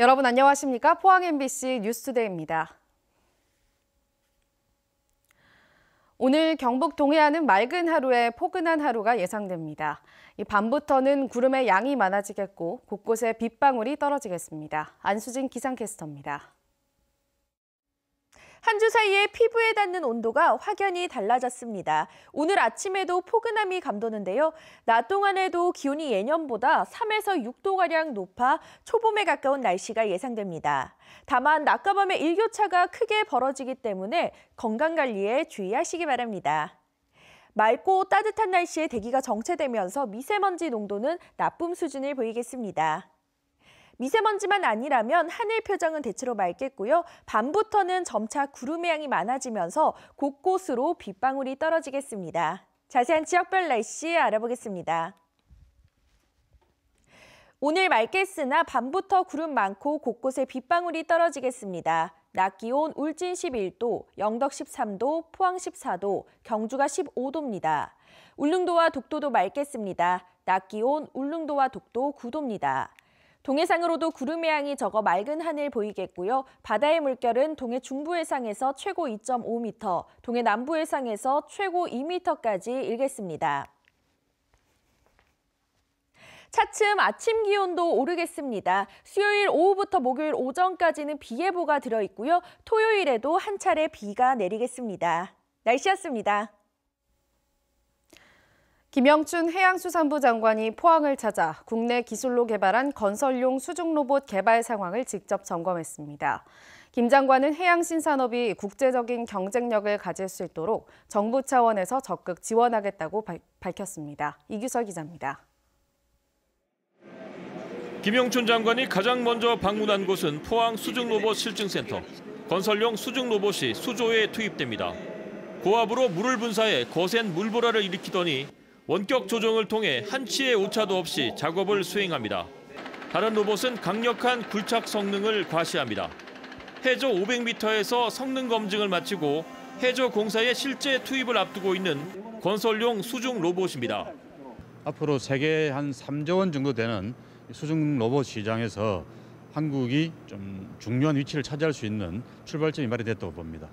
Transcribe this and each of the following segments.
여러분 안녕하십니까? 포항 MBC 뉴스투데이입니다. 오늘 경북 동해안은 맑은 하루에 포근한 하루가 예상됩니다. 밤부터는 구름의 양이 많아지겠고 곳곳에 빗방울이 떨어지겠습니다. 안수진 기상캐스터입니다. 한 주 사이에 피부에 닿는 온도가 확연히 달라졌습니다. 오늘 아침에도 포근함이 감도는데요. 낮 동안에도 기온이 예년보다 3에서 6도가량 높아 초봄에 가까운 날씨가 예상됩니다. 다만 낮과 밤의 일교차가 크게 벌어지기 때문에 건강관리에 주의하시기 바랍니다. 맑고 따뜻한 날씨에 대기가 정체되면서 미세먼지 농도는 나쁨 수준을 보이겠습니다. 미세먼지만 아니라면 하늘 표정은 대체로 맑겠고요. 밤부터는 점차 구름의 양이 많아지면서 곳곳으로 빗방울이 떨어지겠습니다. 자세한 지역별 날씨 알아보겠습니다. 오늘 맑겠으나 밤부터 구름 많고 곳곳에 빗방울이 떨어지겠습니다. 낮 기온 울진 11도, 영덕 13도, 포항 14도, 경주가 15도입니다. 울릉도와 독도도 맑겠습니다. 낮 기온 울릉도와 독도 9도입니다. 동해상으로도 구름의 양이 적어 맑은 하늘 보이겠고요. 바다의 물결은 동해 중부해상에서 최고 2.5m, 동해 남부해상에서 최고 2m까지 일겠습니다. 차츰 아침 기온도 오르겠습니다. 수요일 오후부터 목요일 오전까지는 비 예보가 들어있고요. 토요일에도 한 차례 비가 내리겠습니다. 날씨였습니다. 김영춘 해양수산부 장관이 포항을 찾아 국내 기술로 개발한 건설용 수중 로봇 개발 상황을 직접 점검했습니다. 김 장관은 해양신산업이 국제적인 경쟁력을 가질 수 있도록 정부 차원에서 적극 지원하겠다고 밝혔습니다. 이규설 기자입니다. 김영춘 장관이 가장 먼저 방문한 곳은 포항 수중로봇 실증센터. 건설용 수중 로봇이 수조에 투입됩니다. 고압으로 물을 분사해 거센 물보라를 일으키더니 원격 조정을 통해 한치의 오차도 없이 작업을 수행합니다. 다른 로봇은 강력한 굴착 성능을 과시합니다. 해저 500m에서 성능 검증을 마치고 해저 공사에 실제 투입을 앞두고 있는 건설용 수중 로봇입니다. 앞으로 세계 한 3조 원 정도 되는 수중 로봇 시장에서 한국이 좀 중요한 위치를 차지할 수 있는 출발점이 마련됐다고 봅니다.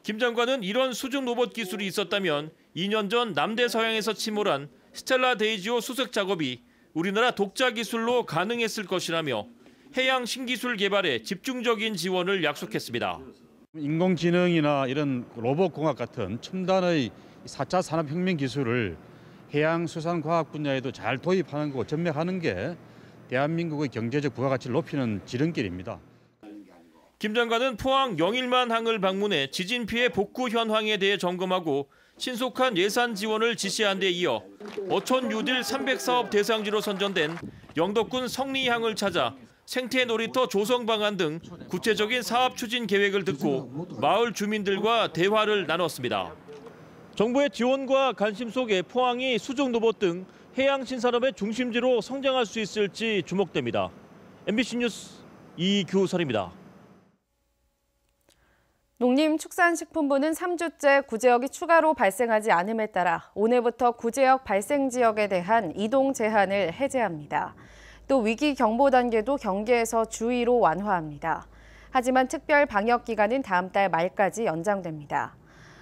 김 장관은 이런 수중 로봇 기술이 있었다면 2년 전 남대 서양에서 침몰한 스텔라 데이지오 수색 작업이 우리나라 독자 기술로 가능했을 것이라며 해양 신기술 개발에 집중적인 지원을 약속했습니다. 인공지능이나 이런 로봇공학 같은 첨단의 4차 산업혁명 기술을 해양수산과학 분야에도 잘 도입하는 거 전매하는 게 대한민국의 경제적 부가가치를 높이는 지름길입니다. 김 장관은 포항 영일만 항을 방문해 지진 피해 복구 현황에 대해 점검하고 신속한 예산 지원을 지시한 데 이어 어촌 뉴딜 300사업 대상지로 선정된 영덕군 성리항을 찾아 생태 놀이터 조성 방안 등 구체적인 사업 추진 계획을 듣고 마을 주민들과 대화를 나눴습니다. 정부의 지원과 관심 속에 포항이 수중 로봇 등 해양 신산업의 중심지로 성장할 수 있을지 주목됩니다. MBC 뉴스 이규설입니다. 농림축산식품부는 3주째 구제역이 추가로 발생하지 않음에 따라 오늘부터 구제역 발생 지역에 대한 이동 제한을 해제합니다. 또 위기 경보 단계도 경계에서 주의로 완화합니다. 하지만 특별 방역 기간은 다음 달 말까지 연장됩니다.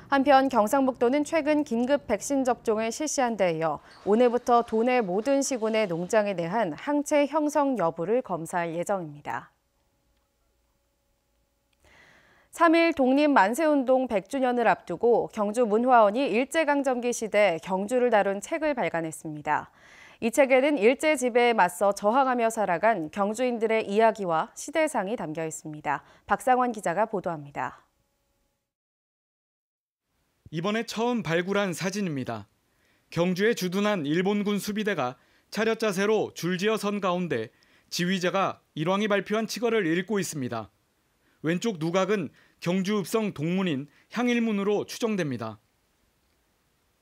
한편 경상북도는 최근 긴급 백신 접종을 실시한 데 이어 오늘부터 도내 모든 시군의 농장에 대한 항체 형성 여부를 검사할 예정입니다. 3일 독립 만세운동 100주년을 앞두고 경주 문화원이 일제강점기 시대 경주를 다룬 책을 발간했습니다. 이 책에는 일제 지배에 맞서 저항하며 살아간 경주인들의 이야기와 시대상이 담겨 있습니다. 박상환 기자가 보도합니다. 이번에 처음 발굴한 사진입니다. 경주에 주둔한 일본군 수비대가 차렷 자세로 줄지어 선 가운데 지휘자가 일왕이 발표한 칙어를 읽고 있습니다. 왼쪽 누각은 경주 읍성 동문인 향일문으로 추정됩니다.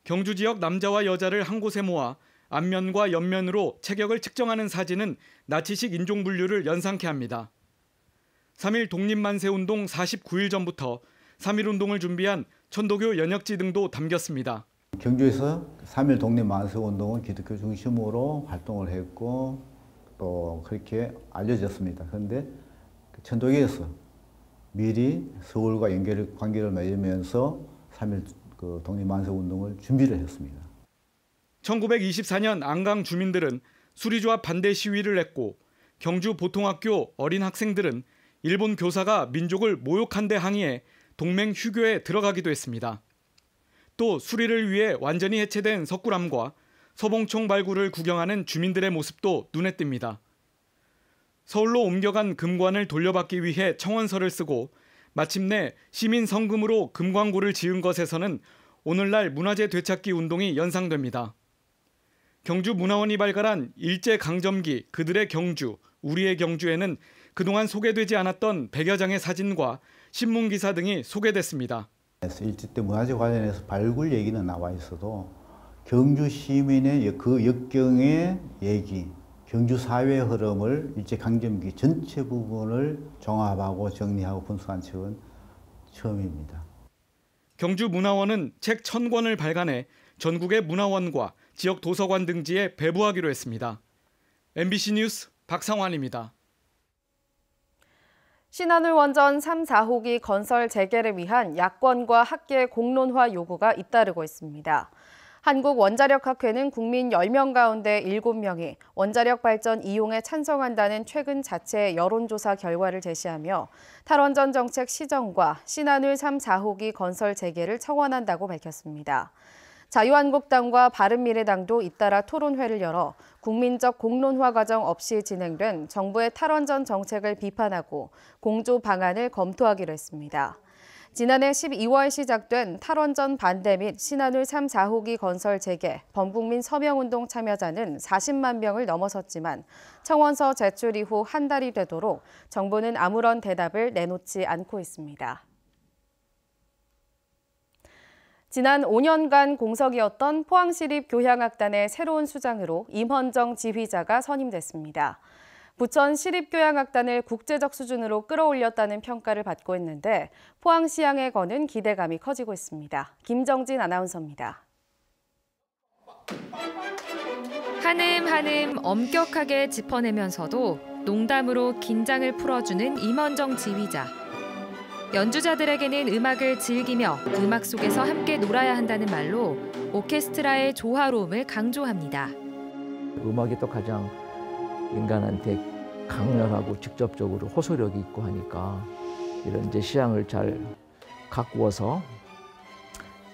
경주 지역 남자와 여자를 한 곳에 모아 앞면과 옆면으로 체격을 측정하는 사진은 나치식 인종분류를 연상케 합니다. 3일 독립만세운동 49일 전부터 3.1운동을 준비한 천도교 연역지 등도 담겼습니다. 경주에서 3.1 독립만세운동은 기독교 중심으로 활동을 했고 또 그렇게 알려졌습니다. 그런데 천도교에서 미리 서울과 관계를 맺으면서 3.1 독립만세운동을 준비를 했습니다. 1924년 안강 주민들은 수리조합 반대 시위를 했고 경주 보통학교 어린 학생들은 일본 교사가 민족을 모욕한 데 항의해 동맹 휴교에 들어가기도 했습니다. 또 수리를 위해 완전히 해체된 석굴암과 서봉총 발굴을 구경하는 주민들의 모습도 눈에 띕니다. 서울로 옮겨간 금관을 돌려받기 위해 청원서를 쓰고 마침내 시민 성금으로 금광고를 지은 것에서는 오늘날 문화재 되찾기 운동이 연상됩니다. 경주문화원이 발간한 일제강점기 그들의 경주, 우리의 경주에는 그동안 소개되지 않았던 100여 장의 사진과 신문기사 등이 소개됐습니다. 일제 때 문화재 관련해서 발굴 얘기는 나와 있어도 경주 시민의 그 역경의 얘기, 경주 사회 흐름을 일제강점기 전체 부분을 종합하고 정리하고 분석한 책은 처음입니다. 경주문화원은 책 1000권을 발간해 전국의 문화원과 지역 도서관 등지에 배부하기로 했습니다. MBC 뉴스 박상환입니다. 신한울 원전 3, 4호기 건설 재개를 위한 야권과 학계 공론화 요구가 잇따르고 있습니다. 한국원자력학회는 국민 10명 가운데 7명이 원자력 발전 이용에 찬성한다는 최근 자체 여론조사 결과를 제시하며 탈원전 정책 시정과 신한울 3, 4호기 건설 재개를 청원한다고 밝혔습니다. 자유한국당과 바른미래당도 잇따라 토론회를 열어 국민적 공론화 과정 없이 진행된 정부의 탈원전 정책을 비판하고 공조 방안을 검토하기로 했습니다. 지난해 12월 시작된 탈원전 반대 및 신한울 3, 4호기 건설 재개, 범국민 서명운동 참여자는 40만 명을 넘어섰지만 청원서 제출 이후 한 달이 되도록 정부는 아무런 대답을 내놓지 않고 있습니다. 지난 5년간 공석이었던 포항시립교향악단의 새로운 수장으로 임헌정 지휘자가 선임됐습니다. 부천 시립교향악단을 국제적 수준으로 끌어올렸다는 평가를 받고 있는데 포항시향에 거는 기대감이 커지고 있습니다. 김정진 아나운서입니다. 한음 한음 엄격하게 짚어내면서도 농담으로 긴장을 풀어주는 임헌정 지휘자. 연주자들에게는 음악을 즐기며 음악 속에서 함께 놀아야 한다는 말로 오케스트라의 조화로움을 강조합니다. 음악이 또 가장 인간한테 강렬하고 직접적으로 호소력이 있고 하니까 이런 이제 시향을 잘 가꾸어서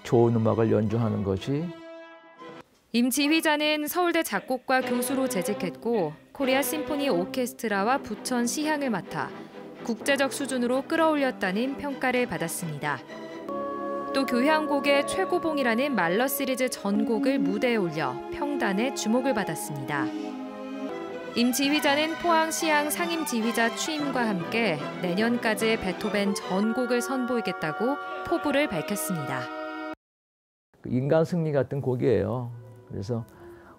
좋은 음악을 연주하는 것이. 임 지휘자는 서울대 작곡과 교수로 재직했고 코리아 심포니 오케스트라와 부천 시향을 맡아 국제적 수준으로 끌어올렸다는 평가를 받았습니다. 또 교향곡의 최고봉이라는 말러 시리즈 전곡을 무대에 올려 평단의 주목을 받았습니다. 임 지휘자는 포항시향 상임 지휘자 취임과 함께 내년까지 베토벤 전곡을 선보이겠다고 포부를 밝혔습니다. 인간 승리 같은 곡이에요. 그래서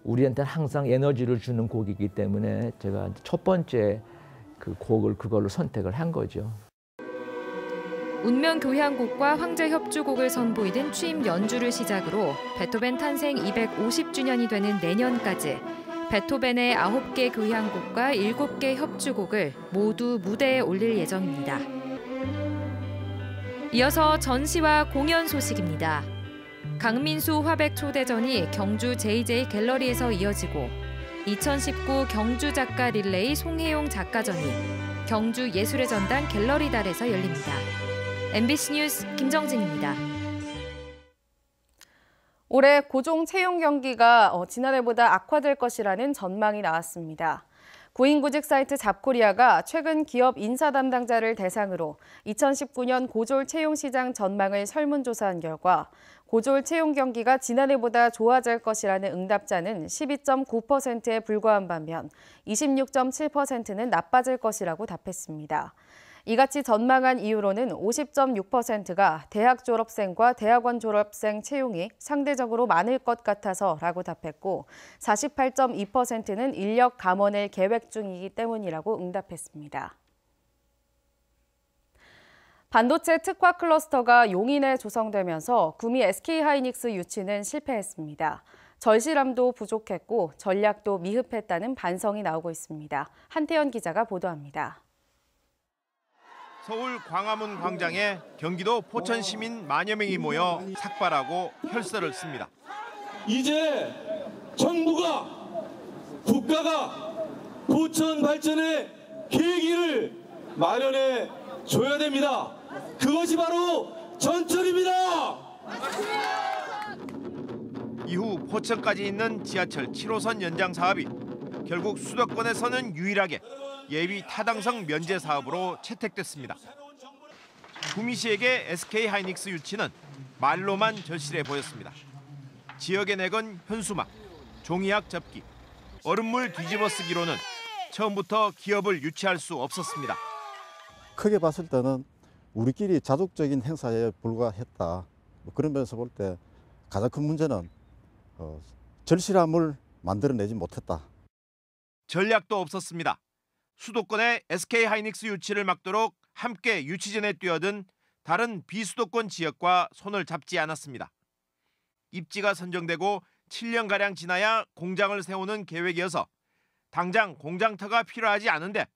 우리한테는 항상 에너지를 주는 곡이기 때문에 제가 첫 번째 그 곡을 그걸로 선택을 한 거죠. 운명 교향곡과 황제 협주곡을 선보이던 취임 연주를 시작으로 베토벤 탄생 250주년이 되는 내년까지 베토벤의 9개 교향곡과 7개 협주곡을 모두 무대에 올릴 예정입니다. 이어서 전시와 공연 소식입니다. 강민수 화백 초대전이 경주 JJ 갤러리에서 이어지고 2019 경주 작가 릴레이 송혜용 작가전이 경주 예술의 전당 갤러리달에서 열립니다. MBC 뉴스 김정진입니다. 올해 고종 채용 경기가 지난해보다 악화될 것이라는 전망이 나왔습니다. 구인구직 사이트 잡코리아가 최근 기업 인사 담당자를 대상으로 2019년 고졸 채용 시장 전망을 설문조사한 결과 고졸 채용 경기가 지난해보다 좋아질 것이라는 응답자는 12.9%에 불과한 반면 26.7%는 나빠질 것이라고 답했습니다. 이같이 전망한 이유로는 50.6%가 대학 졸업생과 대학원 졸업생 채용이 상대적으로 많을 것 같아서라고 답했고 48.2%는 인력 감원을 계획 중이기 때문이라고 응답했습니다. 반도체 특화 클러스터가 용인에 조성되면서 구미 SK하이닉스 유치는 실패했습니다. 절실함도 부족했고 전략도 미흡했다는 반성이 나오고 있습니다. 한태현 기자가 보도합니다. 서울 광화문 광장에 경기도 포천 시민 만여 명이 모여 삭발하고 혈서를 씁니다. 이제 정부가 국가가 포천 발전의 계기를 마련해 줘야 됩니다. 그것이 바로 전철입니다. 이후 포천까지 있는 지하철 7호선 연장 사업이 결국 수도권에서는 유일하게 예비 타당성 면제 사업으로 채택됐습니다. 구미시에게 SK하이닉스 유치는 말로만 절실해 보였습니다. 지역에 내건 현수막, 종이학 접기, 얼음물 뒤집어 쓰기로는 처음부터 기업을 유치할 수 없었습니다. 크게 봤을 때는 우리끼리 자족적인 행사에 불과했다. 그런 면에서 볼 때 가장 큰 문제는 절실함을 만들어내지 못했다. 전략도 없었습니다. 수도권의 SK하이닉스 유치를 막도록 함께 유치전에 뛰어든 다른 비수도권 지역과 손을 잡지 않았습니다. 입지가 선정되고 7년가량 지나야 공장을 세우는 계획이어서 당장 공장터가 필요하지 않은데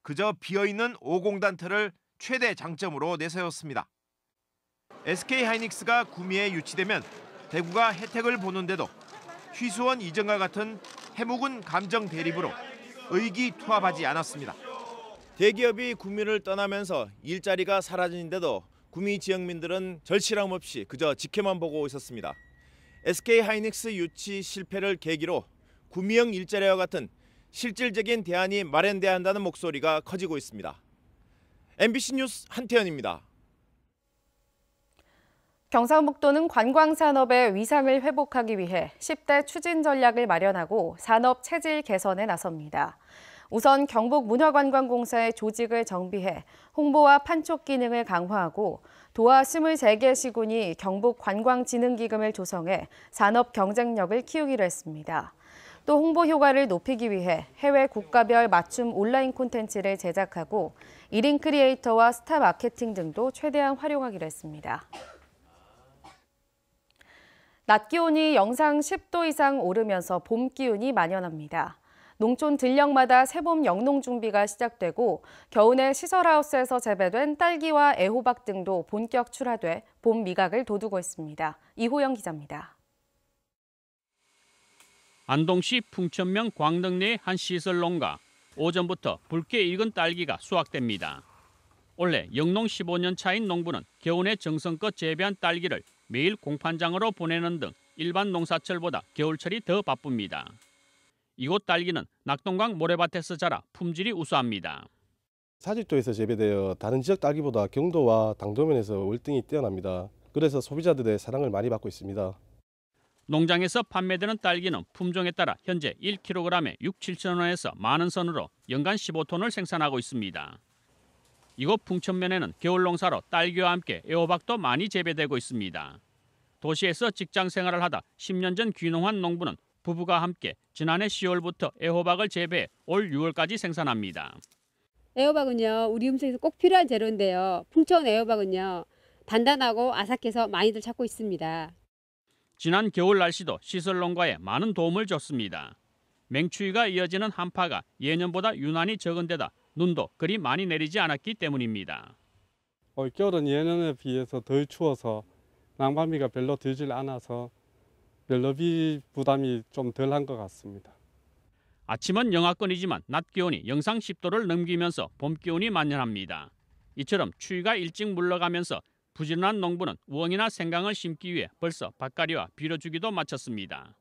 그저 비어있는 5공단터를 최대 장점으로 내세웠습니다. SK하이닉스가 구미에 유치되면 대구가 혜택을 보는데도 취수원 이전과 같은 해묵은 감정 대립으로 의기투합하지 않았습니다. 대기업이 구미를 떠나면서 일자리가 사라지는데도 구미 지역민들은 절실함 없이 그저 지켜만 보고 있었습니다. SK하이닉스 유치 실패를 계기로 구미형 일자리와 같은 실질적인 대안이 마련돼야 한다는 목소리가 커지고 있습니다. MBC 뉴스 한태현입니다. 경상북도는 관광산업의 위상을 회복하기 위해 10대 추진 전략을 마련하고 산업 체질 개선에 나섭니다. 우선 경북문화관광공사의 조직을 정비해 홍보와 판촉 기능을 강화하고 도하 23개 시군이 경북관광진흥기금을 조성해 산업 경쟁력을 키우기로 했습니다. 또 홍보 효과를 높이기 위해 해외 국가별 맞춤 온라인 콘텐츠를 제작하고 1인 크리에이터와 스타 마케팅 등도 최대한 활용하기로 했습니다. 낮 기온이 영상 10도 이상 오르면서 봄 기운이 만연합니다. 농촌 들녘마다 새봄 영농 준비가 시작되고 겨우내 시설하우스에서 재배된 딸기와 애호박 등도 본격 출하돼 봄 미각을 돋우고 있습니다. 이호영 기자입니다. 안동시 풍천면 광덕 내 한 시설 농가. 오전부터 붉게 익은 딸기가 수확됩니다. 올해 영농 15년 차인 농부는 겨우내 정성껏 재배한 딸기를 매일 공판장으로 보내는 등 일반 농사철보다 겨울철이 더 바쁩니다. 이곳 딸기는 낙동강 모래밭에서 자라 품질이 우수합니다. 사직도에서 재배되어 다른 지역 딸기보다 경도와 당도면에서 월등히 뛰어납니다. 그래서 소비자들의 사랑을 많이 받고 있습니다. 농장에서 판매되는 딸기는 품종에 따라 현재 1kg에 6, 7천 원에서 만원 선으로 연간 15톤을 생산하고 있습니다. 이곳 풍천면에는 겨울 농사로 딸기와 함께 애호박도 많이 재배되고 있습니다. 도시에서 직장 생활을 하다 10년 전 귀농한 농부는 부부가 함께 지난해 10월부터 애호박을 재배해 올 6월까지 생산합니다. 애호박은요, 우리 음식에서 꼭 필요한 재료인데요. 풍천 애호박은요, 단단하고 아삭해서 많이들 찾고 있습니다. 지난 겨울 날씨도 시설 농가에 많은 도움을 줬습니다. 맹추위가 이어지는 한파가 예년보다 유난히 적은 데다 눈도 그리 많이 내리지 않았기 때문입니다. 올겨울은 예년에 비해서 덜 추워서 난방비가 별로 들질 않아서 연료비 부담이 좀 덜한 것 같습니다. 아침은 영하권이지만 낮 기온이 영상 10도를 넘기면서 봄 기온이 만연합니다. 이처럼 추위가 일찍 물러가면서 부지런한 농부는 우엉이나 생강을 심기 위해 벌써 밭갈이와 비료주기도 마쳤습니다.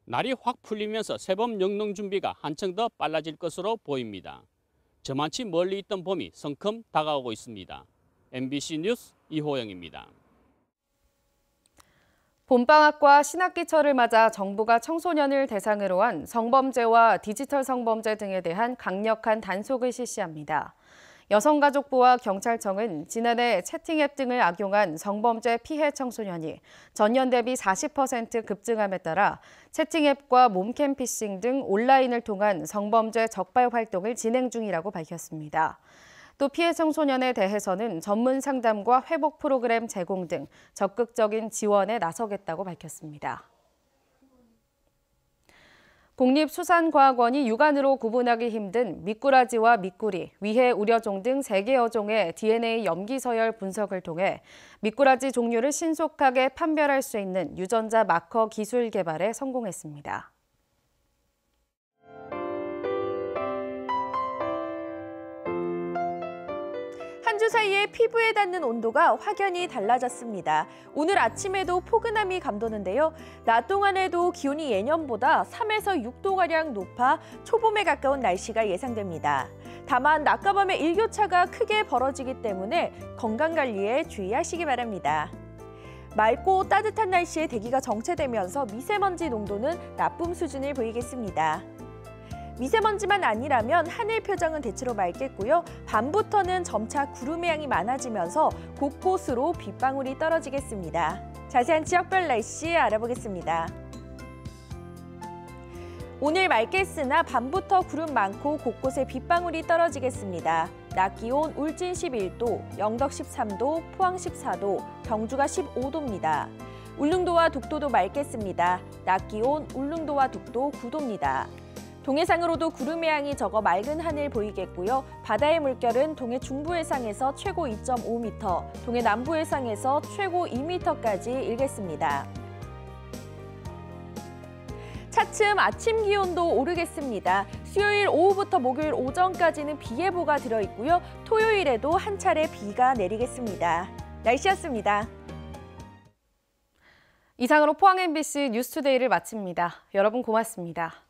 날이 확 풀리면서 새봄 영농 준비가 한층 더 빨라질 것으로 보입니다. 저만치 멀리 있던 봄이 성큼 다가오고 있습니다. MBC 뉴스 이호영입니다. 봄방학과 신학기철을 맞아 정부가 청소년을 대상으로 한 성범죄와 디지털 성범죄 등에 대한 강력한 단속을 실시합니다. 여성가족부와 경찰청은 지난해 채팅앱 등을 악용한 성범죄 피해 청소년이 전년 대비 40% 급증함에 따라 채팅앱과 몸캠 피싱 등 온라인을 통한 성범죄 적발 활동을 진행 중이라고 밝혔습니다. 또 피해 청소년에 대해서는 전문 상담과 회복 프로그램 제공 등 적극적인 지원에 나서겠다고 밝혔습니다. 국립수산과학원이 육안으로 구분하기 힘든 미꾸라지와 미꾸리, 위해, 우려종 등 3개 어종의 DNA 염기서열 분석을 통해 미꾸라지 종류를 신속하게 판별할 수 있는 유전자 마커 기술 개발에 성공했습니다. 한 주 사이에 피부에 닿는 온도가 확연히 달라졌습니다. 오늘 아침에도 포근함이 감도는데요. 낮 동안에도 기온이 예년보다 3에서 6도가량 높아 초봄에 가까운 날씨가 예상됩니다. 다만 낮과 밤의 일교차가 크게 벌어지기 때문에 건강관리에 주의하시기 바랍니다. 맑고 따뜻한 날씨에 대기가 정체되면서 미세먼지 농도는 나쁨 수준을 보이겠습니다. 미세먼지만 아니라면 하늘 표정은 대체로 맑겠고요. 밤부터는 점차 구름의 양이 많아지면서 곳곳으로 빗방울이 떨어지겠습니다. 자세한 지역별 날씨 알아보겠습니다. 오늘 맑겠으나 밤부터 구름 많고 곳곳에 빗방울이 떨어지겠습니다. 낮 기온 울진 11도, 영덕 13도, 포항 14도, 경주가 15도입니다. 울릉도와 독도도 맑겠습니다. 낮 기온 울릉도와 독도 9도입니다. 동해상으로도 구름의 양이 적어 맑은 하늘 보이겠고요. 바다의 물결은 동해 중부해상에서 최고 2.5m, 동해 남부해상에서 최고 2m까지 일겠습니다. 차츰 아침 기온도 오르겠습니다. 수요일 오후부터 목요일 오전까지는 비 예보가 들어있고요. 토요일에도 한 차례 비가 내리겠습니다. 날씨였습니다. 이상으로 포항 MBC 뉴스투데이를 마칩니다. 여러분 고맙습니다.